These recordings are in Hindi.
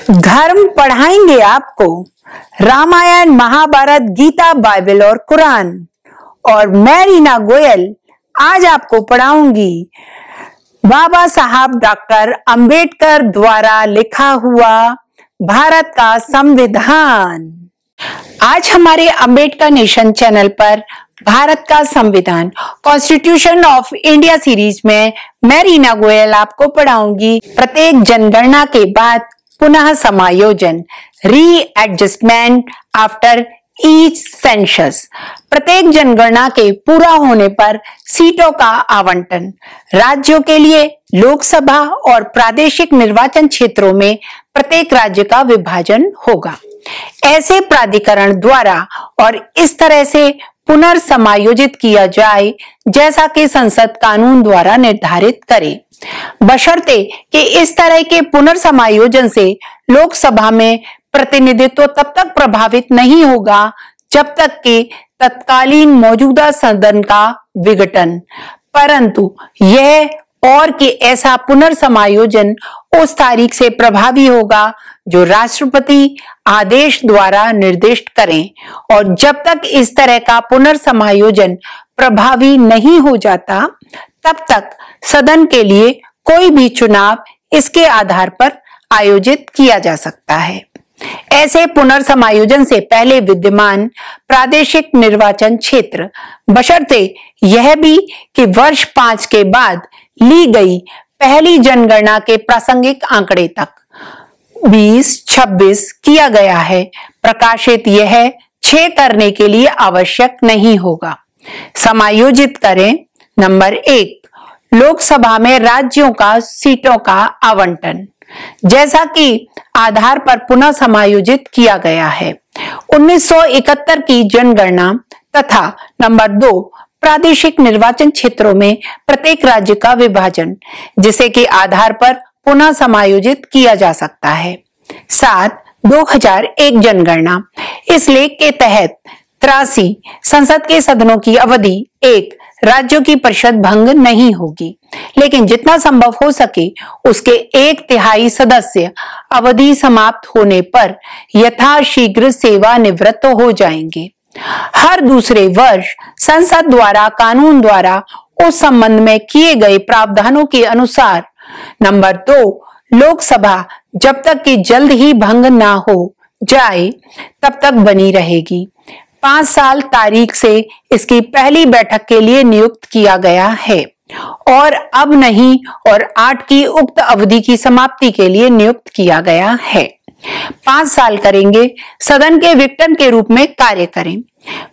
धर्म पढ़ाएंगे आपको रामायण, महाभारत, गीता, बाइबल और कुरान। और मैं रीना गोयल आज आपको पढ़ाऊंगी बाबा साहब डॉक्टर अंबेडकर द्वारा लिखा हुआ भारत का संविधान। आज हमारे अंबेडकर नेशन चैनल पर भारत का संविधान कॉन्स्टिट्यूशन ऑफ इंडिया सीरीज में मैं रीना गोयल आपको पढ़ाऊंगी प्रत्येक जनगणना के बाद पुनः समायोजन, री एडजस्टमेंट आफ्टर ईच सेंसस। प्रत्येक जनगणना के पूरा होने पर सीटों का आवंटन राज्यों के लिए लोकसभा और प्रादेशिक निर्वाचन क्षेत्रों में प्रत्येक राज्य का विभाजन होगा। ऐसे प्राधिकरण द्वारा और इस तरह से पुनर्समायोजित किया जाए जैसा कि संसद कानून द्वारा निर्धारित करे, बशर्ते कि इस तरह के पुनर्समायोजन से लोकसभा में प्रतिनिधित्व तब तक प्रभावित नहीं होगा जब तक कि तत्कालीन मौजूदा सदन का विघटन, परंतु यह और कि ऐसा पुनर्समायोजन उस तारीख से प्रभावी होगा जो राष्ट्रपति आदेश द्वारा निर्दिष्ट करें, और जब तक इस तरह का पुनर्समायोजन प्रभावी नहीं हो जाता तब तक सदन के लिए कोई भी चुनाव इसके आधार पर आयोजित किया जा सकता है। ऐसे पुनर्समायोजन से पहले विद्यमान प्रादेशिक निर्वाचन क्षेत्र, बशर्ते यह भी कि वर्ष 5 के बाद ली गई पहली जनगणना के प्रासंगिक आंकड़े तक 2026 किया गया है, प्रकाशित यह 6 करने के लिए आवश्यक नहीं होगा। समायोजित करें। नंबर 1, लोकसभा में राज्यों का सीटों का आवंटन जैसा कि आधार पर पुनः समायोजित किया गया है 1971 की जनगणना, तथा नंबर 2, प्रादेशिक निर्वाचन क्षेत्रों में प्रत्येक राज्य का विभाजन जिसे के आधार पर पुनः समायोजित किया जा सकता है। 7, 2001 जनगणना। इस लेख के तहत 83 संसद के सदनों की अवधि 1 राज्यों की परिषद भंग नहीं होगी, लेकिन जितना संभव हो सके उसके 1/3 सदस्य अवधि समाप्त होने पर यथाशीघ्र सेवानिवृत्त हो जाएंगे। हर दूसरे वर्ष संसद द्वारा कानून द्वारा उस संबंध में किए गए प्रावधानों के अनुसार नंबर 2, लोकसभा जब तक कि जल्द ही भंग ना हो जाए तब तक बनी रहेगी। 5 साल तारीख से इसकी पहली बैठक के लिए नियुक्त किया गया है और अब नहीं, और 8 की उक्त अवधि की समाप्ति के लिए नियुक्त किया गया है। 5 साल करेंगे, सदन के विघटन के रूप में कार्य करें,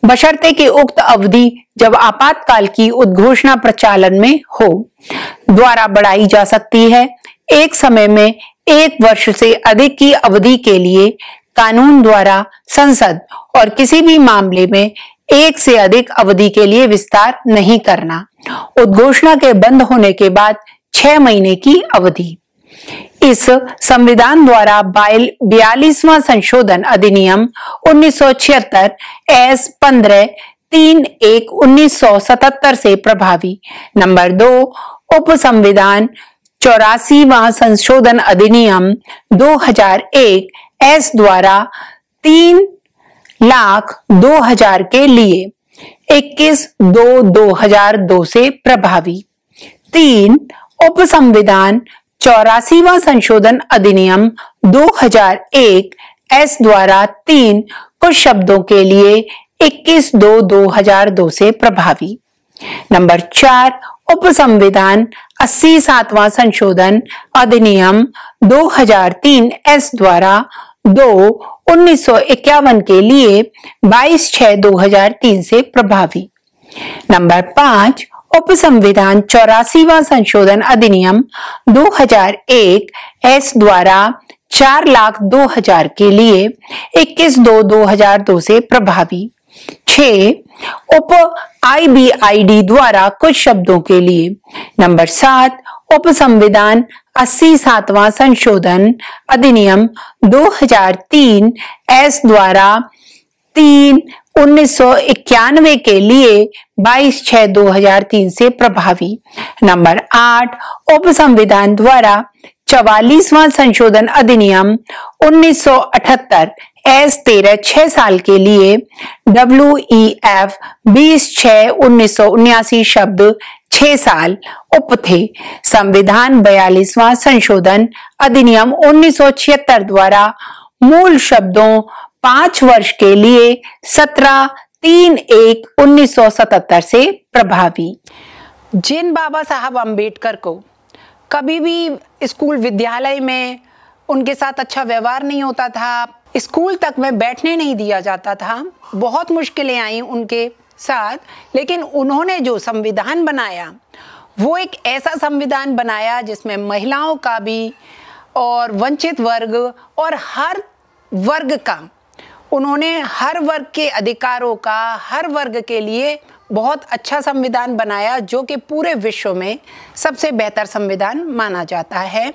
बशर्ते कि उक्त अवधि जब आपातकाल की उद्घोषणा प्रचालन में हो द्वारा बढ़ाई जा सकती है। एक समय में 1 वर्ष से अधिक की अवधि के लिए कानून द्वारा संसद और किसी भी मामले में 1 से अधिक अवधि के लिए विस्तार नहीं करना। उद्घोषणा के बंद होने के बाद 6 महीने की अवधि। इस संविधान द्वारा 42वां संशोधन अधिनियम 1976 एस 15-3-1-1977 से प्रभावी। नंबर 2, उप संविधान 84वां संशोधन अधिनियम 2001 एस द्वारा 3,02,000 के लिए 21/2/2002 से प्रभावी। 3, उप संविधान 84वां संशोधन अधिनियम 2001 एस द्वारा 3 कुछ शब्दों के लिए 21/2/2002 से प्रभावी। नंबर 4, उप संविधान 87वां संशोधन अधिनियम 2003 एस द्वारा 2/1951 के लिए 22/6/2003 से प्रभावी। नंबर 5, उप संविधान 84वां संशोधन अधिनियम 2001 एस द्वारा 4,02,000 के लिए 21/2/2002 से प्रभावी। 6, उप IBID द्वारा कुछ शब्दों के लिए। नंबर 7, उप संविधान 87वां संशोधन अधिनियम 2003 एस द्वारा 3/1991 के लिए 22/6/2003 से प्रभावी। नंबर 8, उप संविधान द्वारा 44वां संशोधन अधिनियम 1978 एस 13 6 साल के लिए WEF 20/6/1979 शब्द 6 साल उप थे। संविधान 42वां संशोधन अधिनियम 1976 द्वारा मूल शब्दों 5 वर्ष के लिए 17/3/1/1977 से प्रभावी। जिन बाबा साहब अम्बेडकर को कभी भी स्कूल विद्यालय में उनके साथ अच्छा व्यवहार नहीं होता था, स्कूल तक में बैठने नहीं दिया जाता था, बहुत मुश्किलें आई उनके साथ, लेकिन उन्होंने जो संविधान बनाया वो एक ऐसा संविधान बनाया जिसमें महिलाओं का भी और वंचित वर्ग और हर वर्ग का, उन्होंने हर वर्ग के अधिकारों का, हर वर्ग के लिए बहुत अच्छा संविधान बनाया जो कि पूरे विश्व में सबसे बेहतर संविधान माना जाता है।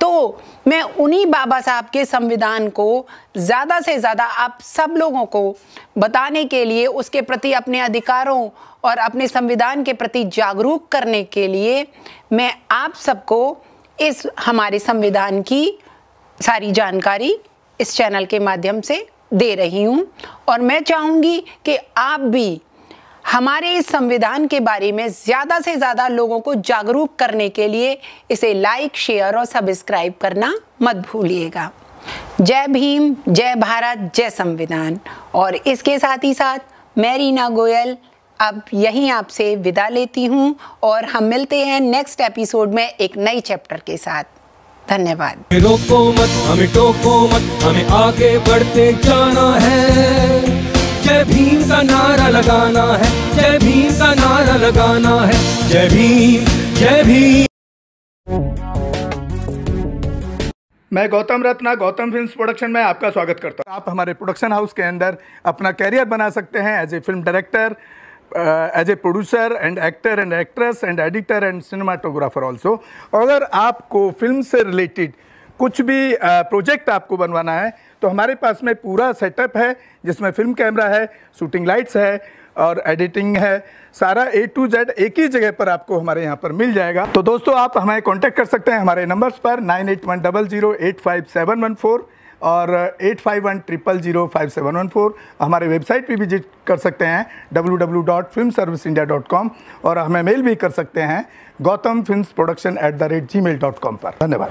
तो मैं उन्हीं बाबा साहब के संविधान को ज़्यादा से ज़्यादा आप सब लोगों को बताने के लिए, उसके प्रति अपने अधिकारों और अपने संविधान के प्रति जागरूक करने के लिए मैं आप सबको इस हमारे संविधान की सारी जानकारी इस चैनल के माध्यम से दे रही हूँ। और मैं चाहूँगी कि आप भी हमारे इस संविधान के बारे में ज़्यादा से ज़्यादा लोगों को जागरूक करने के लिए इसे लाइक, शेयर और सब्सक्राइब करना मत भूलिएगा। जय भीम, जय भारत, जय संविधान। और इसके साथ ही साथ मैं रीना गोयल अब यहीं आपसे विदा लेती हूँ और हम मिलते हैं नेक्स्ट एपिसोड में एक नई चैप्टर के साथ। धन्यवाद। रोको मत, हमें टोको मत, हमें आगे बढ़ते जाना है। जय भीम का नारा लगाना है, जय भीम का नारा लगाना है। जय भीम, जय भीम। मैं गौतम रत्ना गौतम फिल्म्स प्रोडक्शन में आपका स्वागत करता हूँ। आप हमारे प्रोडक्शन हाउस के अंदर अपना कैरियर बना सकते हैं as a film director, as a producer and actor and actress and editor and cinematographer also. अगर आपको फिल्म से रिलेटेड कुछ भी प्रोजेक्ट आपको बनवाना है तो हमारे पास में पूरा सेटअप है जिसमें फिल्म कैमरा है, शूटिंग लाइट्स है और एडिटिंग है। सारा A to Z एक ही जगह पर आपको हमारे यहाँ पर मिल जाएगा। तो दोस्तों आप हमें कांटेक्ट कर सकते हैं हमारे नंबर्स पर 9810085714 और 8510005714। हमारे वेबसाइट पे विजिट कर सकते हैं www.filmserviceindia.com और हमें मेल भी कर सकते हैं gautamfilmsproduction@gmail.com पर। धन्यवाद।